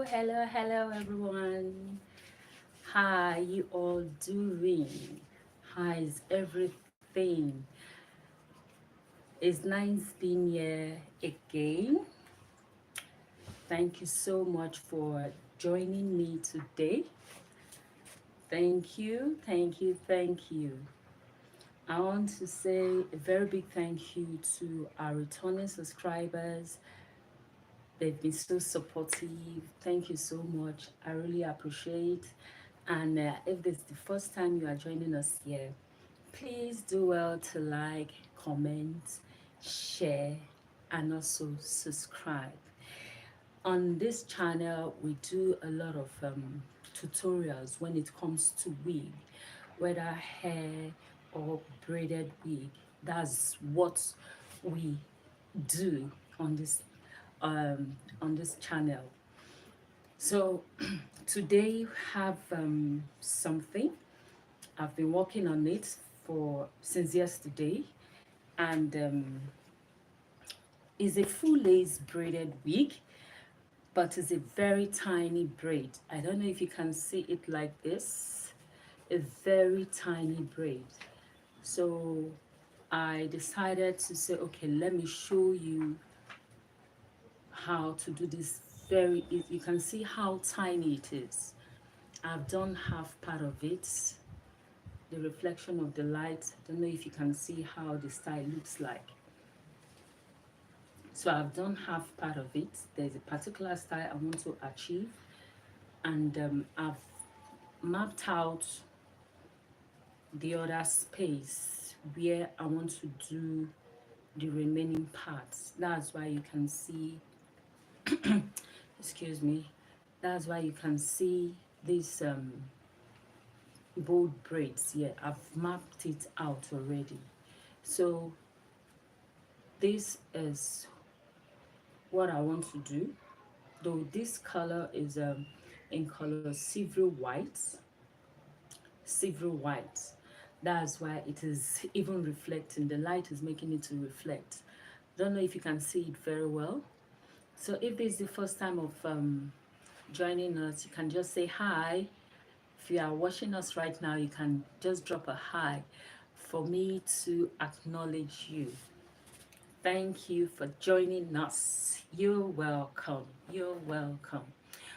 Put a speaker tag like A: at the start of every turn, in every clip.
A: hello everyone. How you all doing? How is everything? It's nice being here again. Thank you so much for joining me today. Thank you. I want to say a very big thank you to our returning subscribers. They've been so supportive. Thank you so much. I really appreciate. And if this is the first time you are joining us here, please do well to like, comment, share, and also subscribe. On this channel, we do a lot of tutorials when it comes to wig, whether hair or braided wig. That's what we do on this channel. So today we have something. I've been working on it for since yesterday, and is a full lace braided wig, but it's a very tiny braid. I don't know if you can see it like this, a very tiny braid. So I decided to say, okay, let me show you how to do this. You can see how tiny it is. I've done half part of it, the reflection of the light. I don't know if you can see how the style looks like. So I've done half part of it. There's a particular style I want to achieve, and I've mapped out the other space where I want to do the remaining parts. That's why you can see excuse me, that's why you can see these bold braids here. I've mapped it out already. So this is what I want to do, though this color is in color silver white. That's why it is even reflecting. The light is making it to reflect. Don't know if you can see it very well. So if this is the first time of joining us, you can just say hi. If you are watching us right now, you can just drop a hi for me to acknowledge you. Thank you for joining us. You're welcome. You're welcome.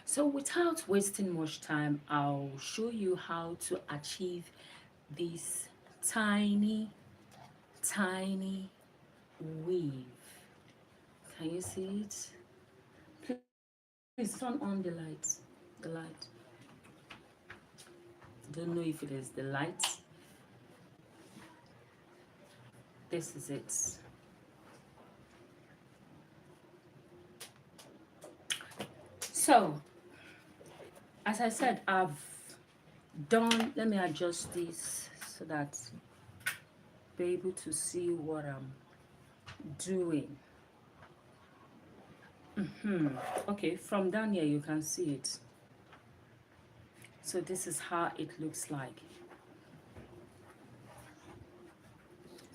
A: So without wasting much time, I'll show you how to achieve this tiny, tiny weave. Can you see it? Please turn on the light. The light. Don't know if it is the light. This is it. So, as I said, I've done, let me adjust this so that be able to see what I'm doing. Okay, from down here you can see it. So this is how it looks like.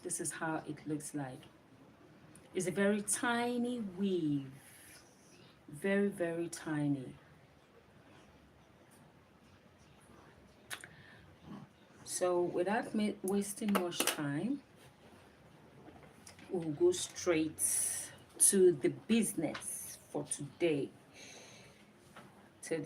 A: This is how it looks like. It's a very tiny weave. Very, very tiny. So without wasting much time, we'll go straight to the business for today. So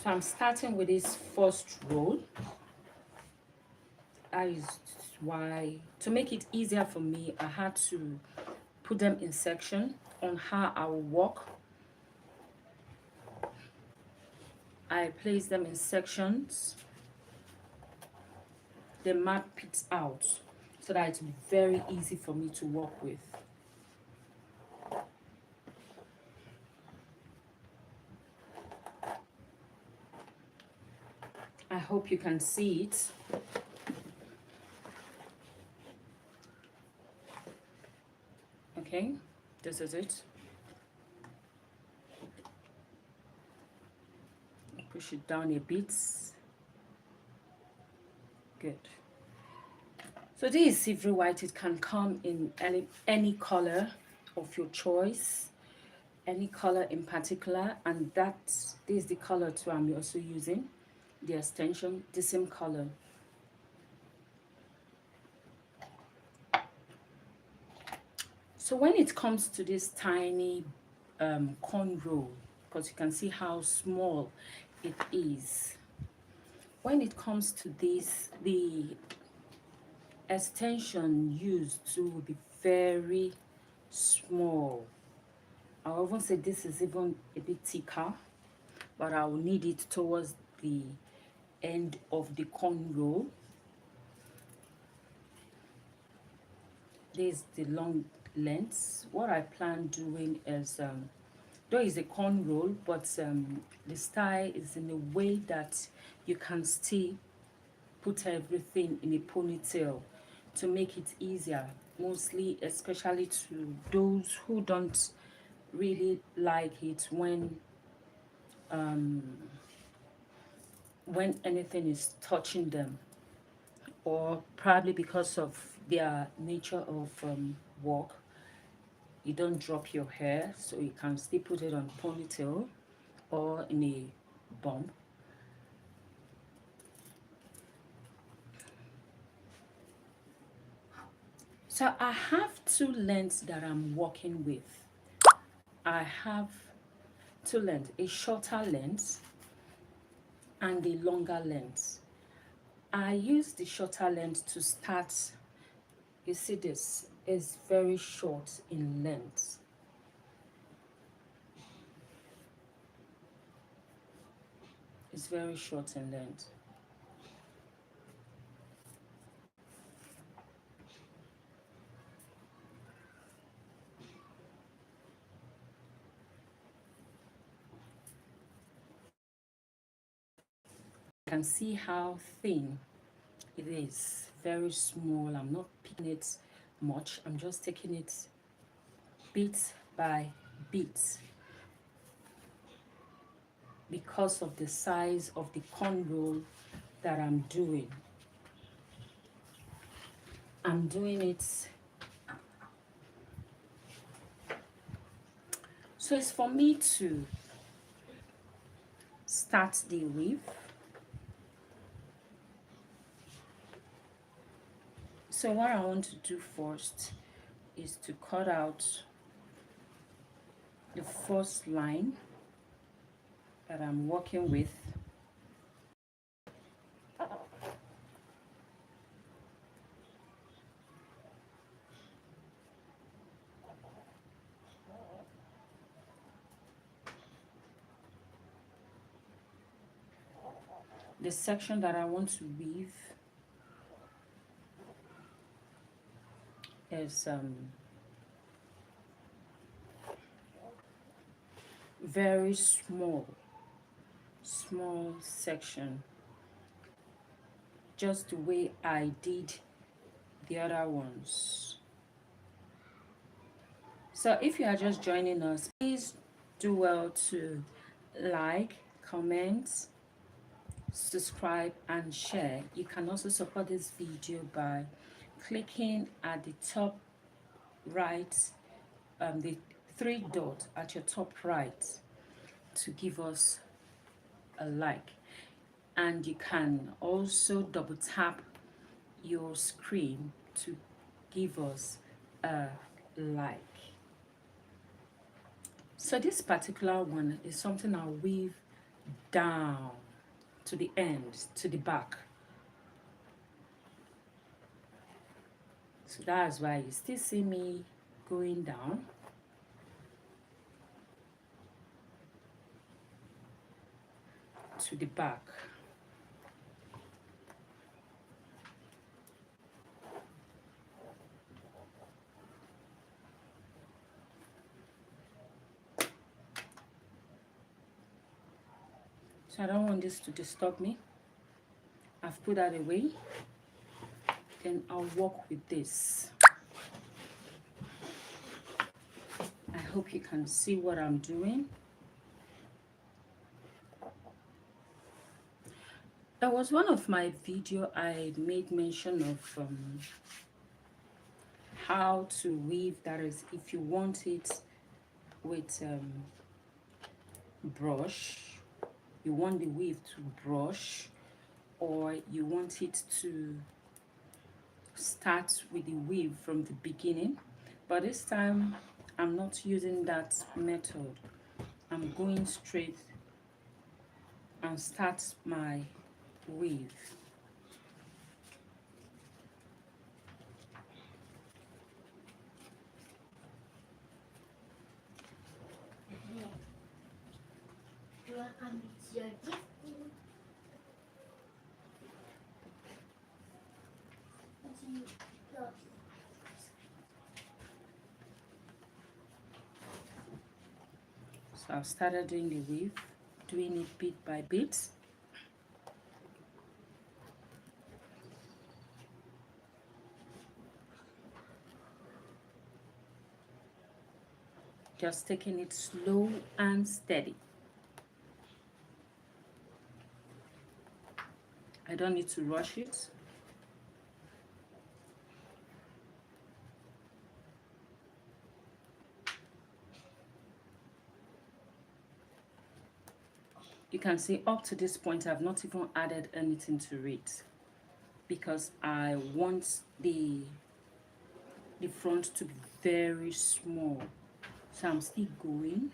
A: I'm starting with this first roll. That is why, to make it easier for me, I had to put them in section on how I will work. I place them in sections, then map it out so that it will be very easy for me to work with. I hope you can see it. Okay, this is it. Push it down a bit. Good. So this is ivory white. It can come in any color of your choice, any color in particular, and this is the color too I'm also using, the extension, the same color. So when it comes to this tiny cornrow, because you can see how small it is, when it comes to this, the extension used to be very small. I'll even say this is even a bit thicker, but I will need it towards the end of the cornrow. This is the long length. What I plan doing is, though it's a cornrow, but the style is in a way that you can still put everything in a ponytail to make it easier, mostly especially to those who don't really like it when anything is touching them, or probably because of their nature of work, you don't drop your hair, so you can still put it on ponytail or in a bump. So I have two lengths that I'm working with. I have two lengths, a shorter length and a longer length. I use the shorter length to start. You see, this is very short in length. It's very short in length. You can see how thin it is, very small. I'm not picking it much, I'm just taking it bit by bit because of the size of the cornrow that I'm doing. I'm doing it so it's for me to start the weave. So what I want to do first is to cut out the first line that I'm working with. The section that I want to weave is very small section, just the way I did the other ones. So if you are just joining us, please do well to like, comment, subscribe and share. You can also support this video by clicking at the top right, the three dots at your top right to give us a like. And you can also double tap your screen to give us a like. So this particular one is something I'll weave down to the end, to the back. So that's why you still see me going down. To the back. So I don't want this to disturb me. I've put that away. Then I'll work with this. I hope you can see what I'm doing. There was one of my video I made mention of how to weave. That is, if you want it with brush, you want the weave to brush, or you want it to start with the weave from the beginning. But this time I'm not using that method. I'm going straight and start my weave. So I've started doing the weave, doing it bit by bit. Just taking it slow and steady. I don't need to rush it. You can see up to this point I've not even added anything to it, because I want the front to be very small. So I'm still going.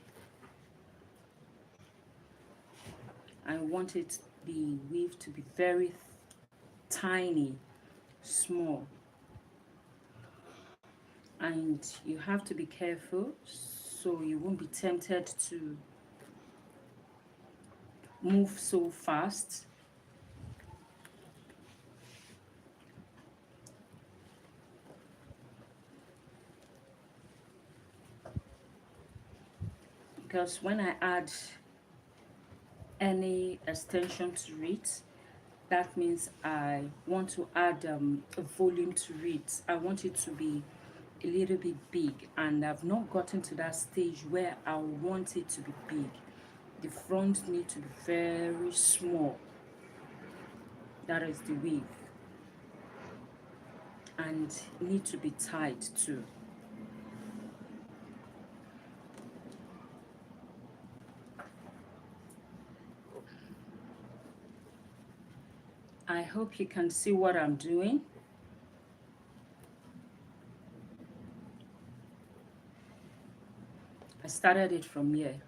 A: I want it, the weave, to be very tiny, small. And you have to be careful so you won't be tempted to move so fast. Because when I add any extension to it, that means I want to add a volume to it. I want it to be a little bit big, and I've not gotten to that stage where I want it to be big. The front need to be very small. That is the weave, and need to be tight too. I hope you can see what I'm doing. I started it from here.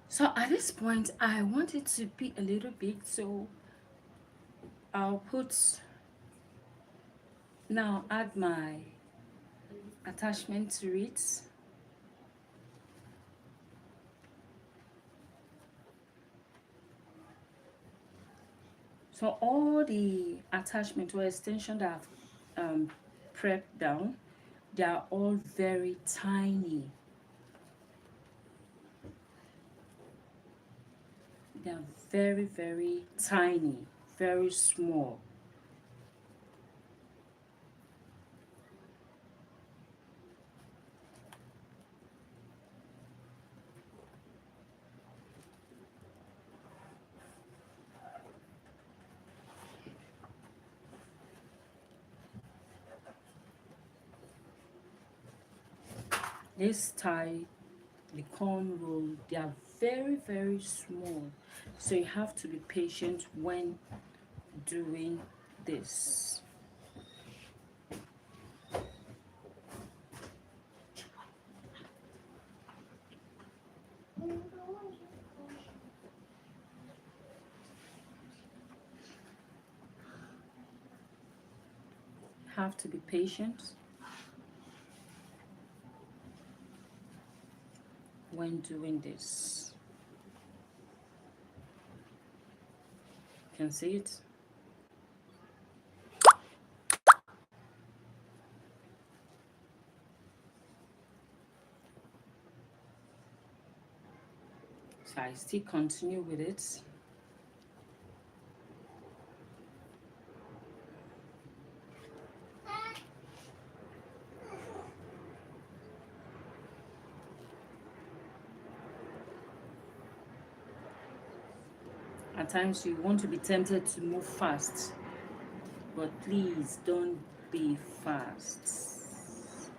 A: So at this point, I want it to be a little big, so I'll now add my attachment to it. So all the attachment or extension that I've prepped down, they are all very tiny. They are very, very tiny, very small. This tie, the cornrow, they are very, very small. So you have to be patient when doing this. Have to be patient when doing this. You can see it. So I still continue with it. At times you want to be tempted to move fast, but please don't be fast.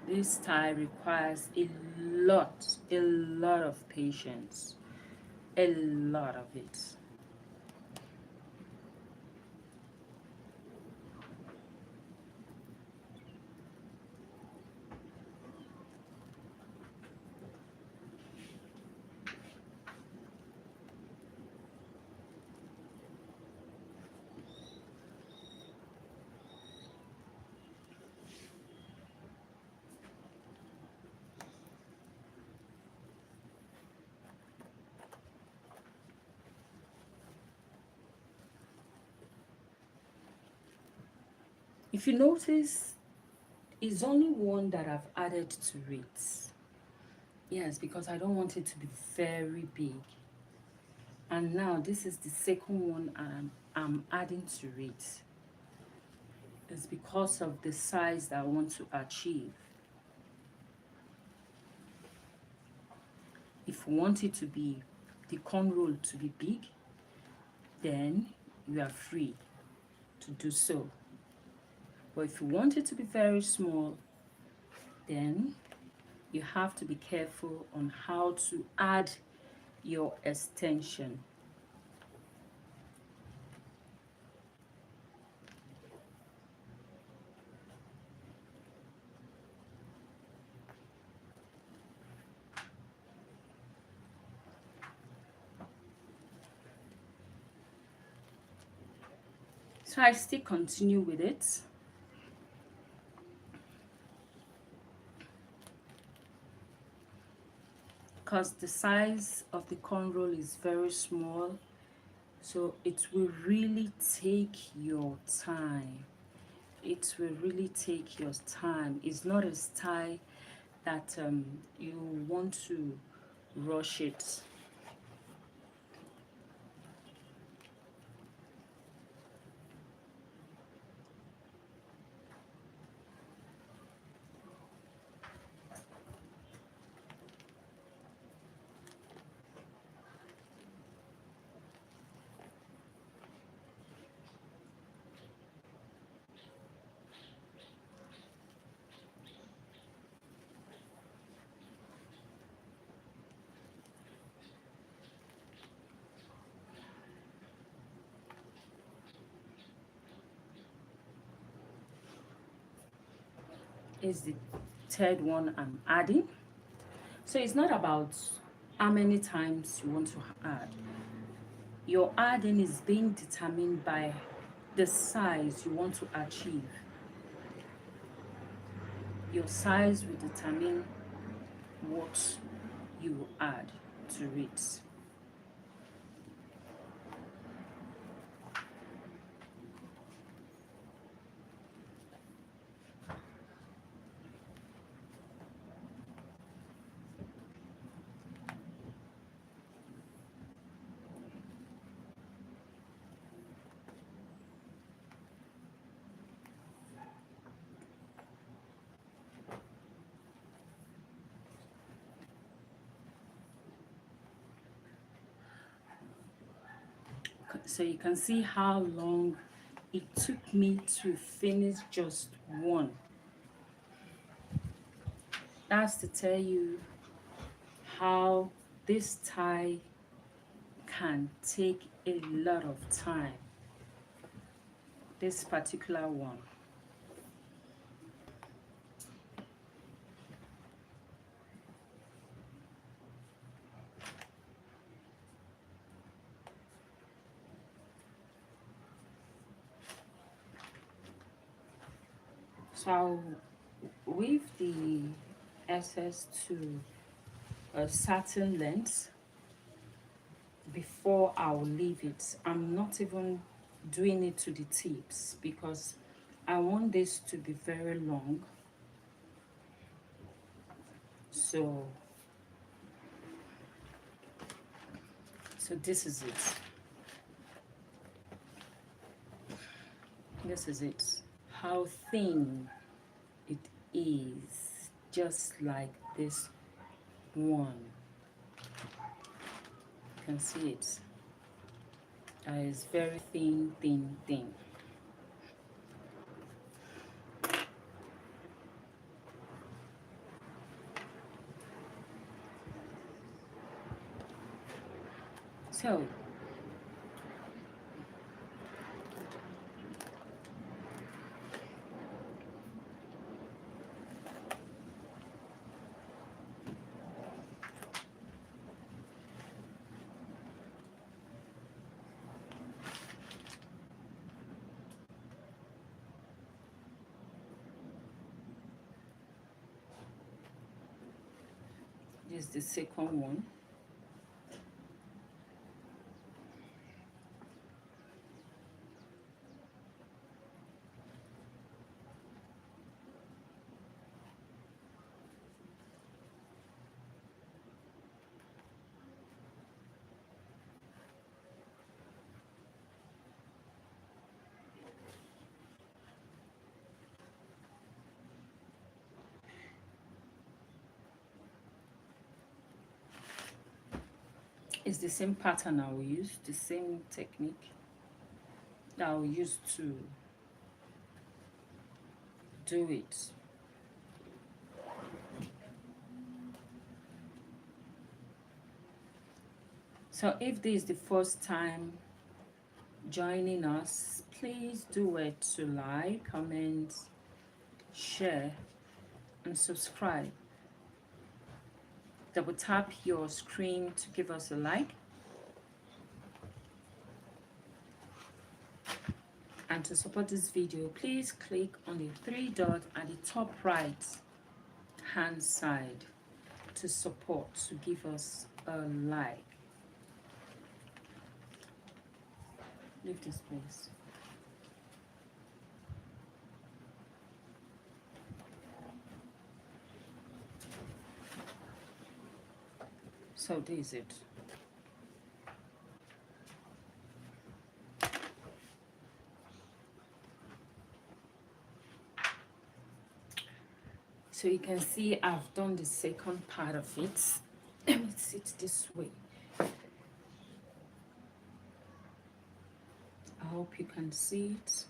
A: This tie requires a lot of patience, a lot of it. If you notice, it's only one that I've added to it. Yes, because I don't want it to be very big. And now this is the second one I'm adding to it. It's because of the size that I want to achieve. If you want it to be, the cornrow to be big, then you are free to do so. But if you want it to be very small, then you have to be careful on how to add your extension. So I still continue with it. Because the size of the cornrow is very small, so it will really take your time. It will really take your time. It's not a style that you want to rush it. Is the third one I'm adding. So it's not about how many times you want to add. Your adding is being determined by the size you want to achieve. Your size will determine what you will add to it. So you can see how long it took me to finish just one. That's to tell you how this tie can take a lot of time. This particular one. So I'll weave the excess to a certain length before I'll leave it. I'm not even doing it to the tips because I want this to be very long. So this is it. This is it. How thin it is, just like this one. You can see it. It's very thin, thin, thin. So this is the second one. It's the same pattern I will use, the same technique that I will use to do it. So if this is the first time joining us, please do it to like, comment, share, and subscribe. Double tap your screen to give us a like. And to support this video, please click on the three dots at the top right hand side to support, to give us a like. Leave this place. So this is it. So you can see I've done the second part of it. Let me sit this way. I hope you can see it.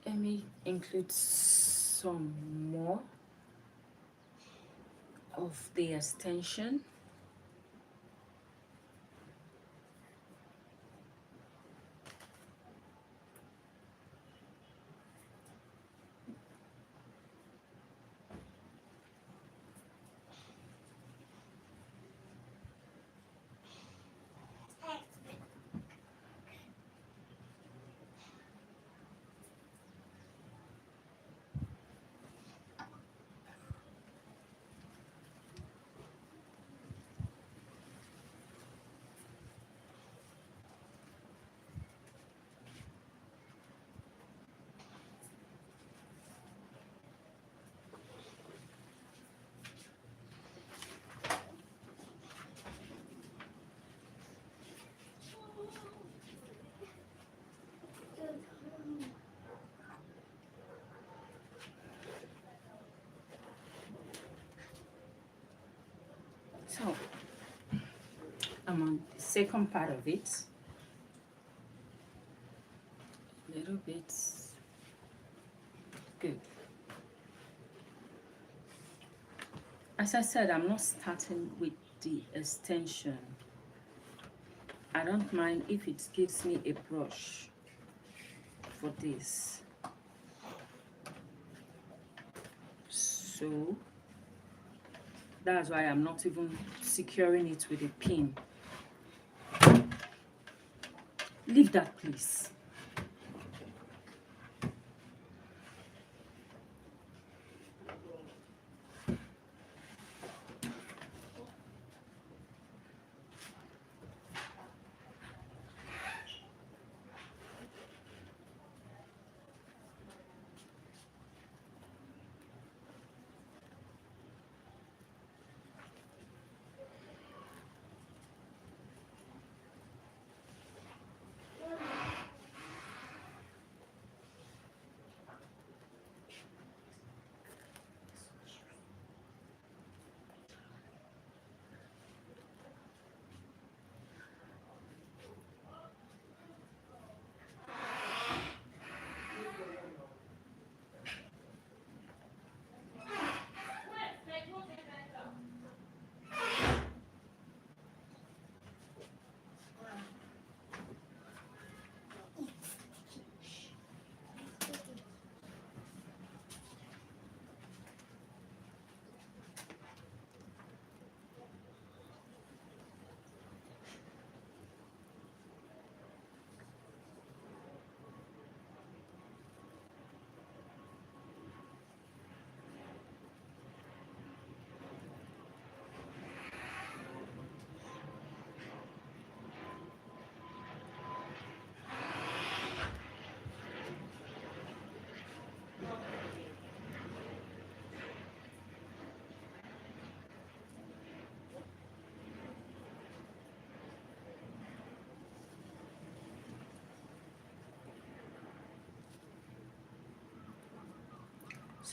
A: Let me include some more of the extension. So I'm on the second part of it. A little bit. Good. As I said, I'm not starting with the extension. I don't mind if it gives me a brush for this. So that's why I'm not even securing it with a pin. Leave that, please.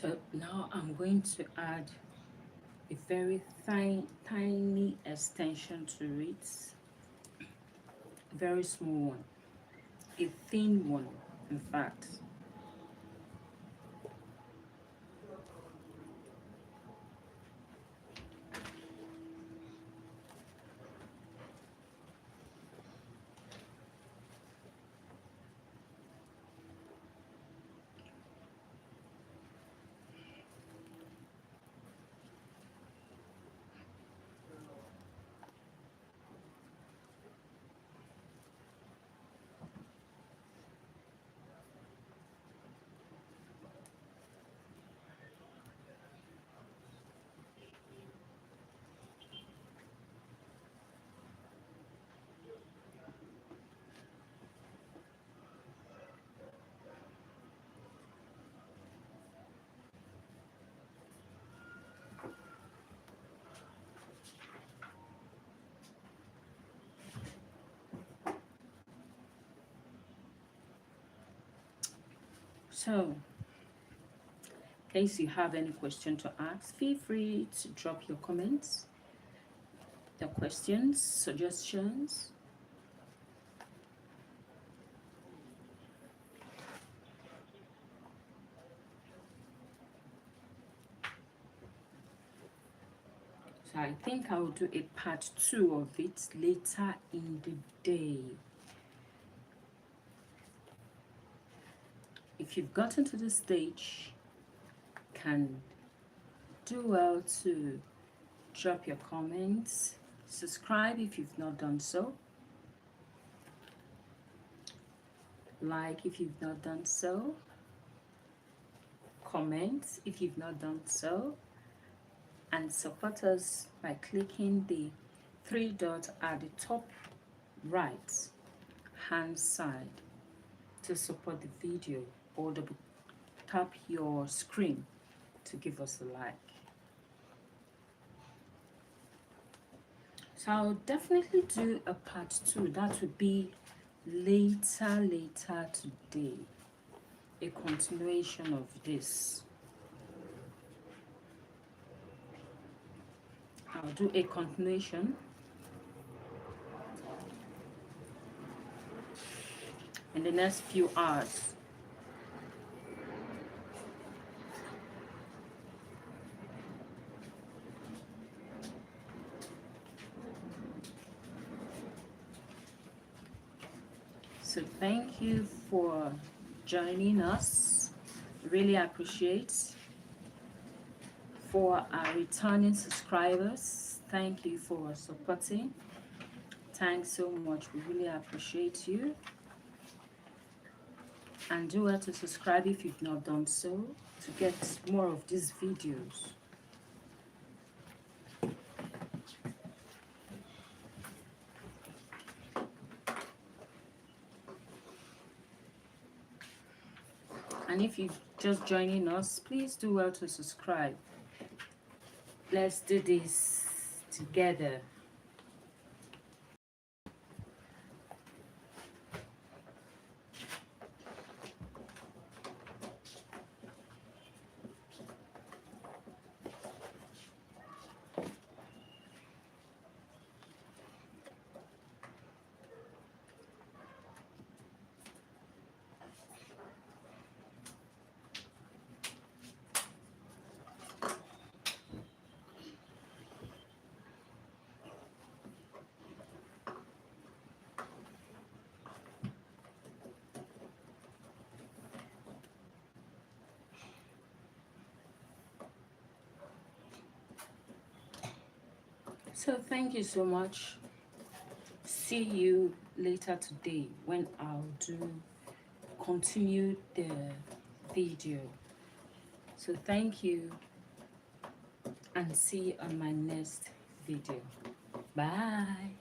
A: So now I'm going to add a very tiny extension to it, a very small one, a thin one, in fact. So, in case you have any question to ask, feel free to drop your comments, your questions, suggestions. So I think I will do a part 2 of it later in the day. If you've gotten to this stage, can do well to drop your comments, subscribe if you've not done so, like if you've not done so, comment if you've not done so, and support us by clicking the 3 dots at the top right hand side to support the video, or tap your screen to give us a like. So I'll definitely do a part 2. That would be later today, a continuation of this. I'll do a continuation in the next few hours. So thank you for joining us. Really appreciate. For our returning subscribers, thank you for supporting. Thanks so much. We really appreciate you. And do well to subscribe if you've not done so to get more of these videos. And if you're just joining us, please do well to subscribe. Let's do this together. So thank you so much. See you later today when I'll continue the video. So thank you and see you on my next video. Bye.